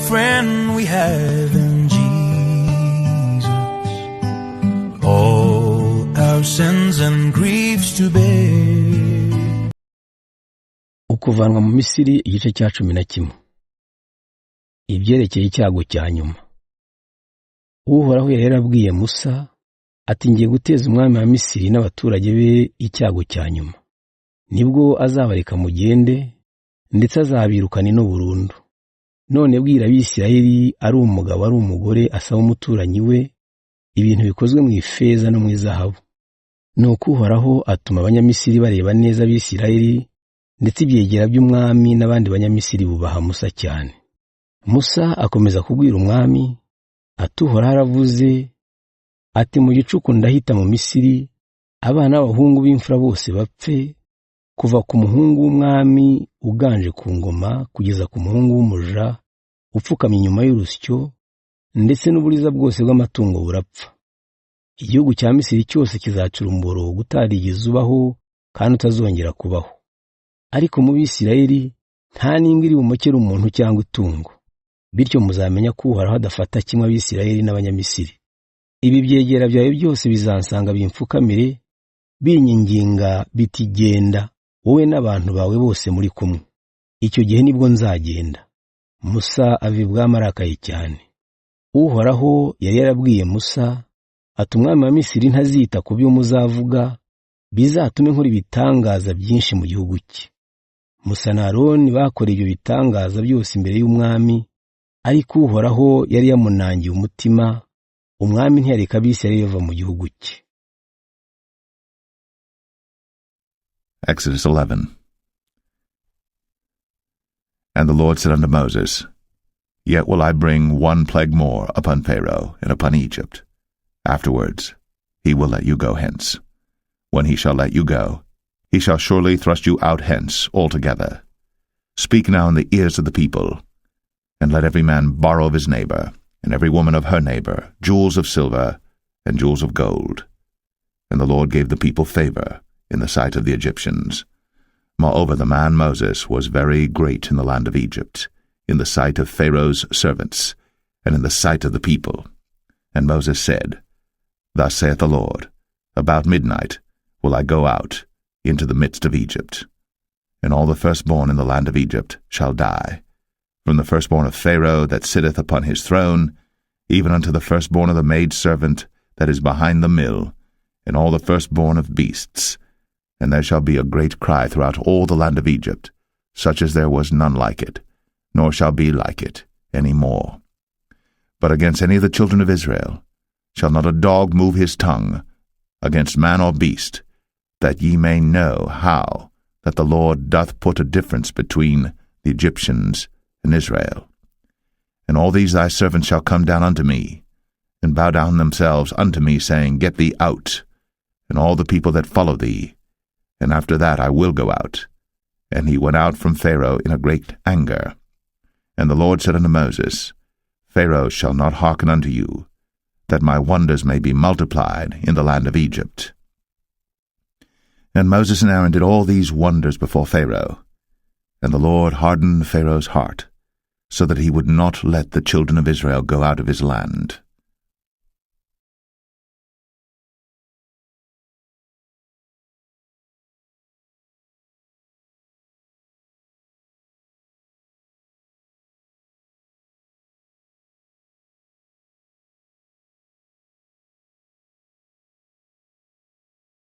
friend we have in Jesus, all our sins and griefs to bear. Ukuvanwa mu Misiri igice cya 11. Ibyerekeye icyago cya nyuma. Uhoraho yari yarabwiye Musa ati ngiye guteza umwami wa Misiri n'abaturage be icyago cya nyuma. Nibwo azabareka mugende ndetse azabirukana no burundu. None bwira Abisirayeli ari umugabo ari umugore asaba umuturanyi we ibintu bikozwe mu ifeza no mu zahabu. Nuko Uhoraho atuma abanyamisiri bareba neza Abisirayeli ndetse ibyegera by'umwami n'abandi banyamisiri bubaha Musa cyane. Musa akomeza kubwira umwami ati Uhoraho aravuze ati mu gicuku ndahita mu Misiri abana b'abahungu b'imfura bose bapfe kuva ku muhungu w'umwami uganje ku ngoma kugeza ku muhungu w'umuja upfukamye inyuma y'urusyo ndetse n'uburiza bwose bw'amatungo burapfa. Igihugu cya Misiri cyose kizacura umboro gutarigeze ubaho kandi utazongera kubaho. Ariko mu Bisirayeli nta n'imbwa iri bumokere umuntu cyangwa itungo. Bityo muzamenya ko Uhoraho adafata kimwe Abisirayeli n'abanyamisiri. Ibi byegera byawe byose bizansanga bimfukamire binyinginga biti genda wowe n'abantu bawe bose muri kumwe. Icyo gihe nibwo nzagenda. Musa avibwa marakaye cyane. Uhoraho yari yarabwiye Musa ati umwami wa Misiri ntazita ku byo muzavuga bizatume nkora ibitangaza byinshi mu gihugu cye. Musa na Aroni bakora ibyo bitangaza byose imbere y'umwami, ariko Uhoraho yari yamunangiye umutima, umwami ntiyareka Abisirayeli bava mu gihugu cye. Exodus 11. And the Lord said unto Moses, Yet will I bring one plague more upon Pharaoh and upon Egypt. Afterwards he will let you go hence. When he shall let you go, he shall surely thrust you out hence altogether. Speak now in the ears of the people, and let every man borrow of his neighbor, and every woman of her neighbor, jewels of silver and jewels of gold. And the Lord gave the people favor in the sight of the Egyptians. Moreover, the man Moses was very great in the land of Egypt, in the sight of Pharaoh's servants, and in the sight of the people. And Moses said, Thus saith the Lord, About midnight will I go out into the midst of Egypt, and all the firstborn in the land of Egypt shall die, from the firstborn of Pharaoh that sitteth upon his throne, even unto the firstborn of the maidservant that is behind the mill, and all the firstborn of beasts. And there shall be a great cry throughout all the land of Egypt, such as there was none like it, nor shall be like it any more. But against any of the children of Israel shall not a dog move his tongue, against man or beast, that ye may know how that the Lord doth put a difference between the Egyptians and Israel. And all these thy servants shall come down unto me, and bow down themselves unto me, saying, Get thee out, and all the people that follow thee. And after that I will go out. And he went out from Pharaoh in a great anger. And the Lord said unto Moses, Pharaoh shall not hearken unto you, that my wonders may be multiplied in the land of Egypt. And Moses and Aaron did all these wonders before Pharaoh. And the Lord hardened Pharaoh's heart, so that he would not let the children of Israel go out of his land.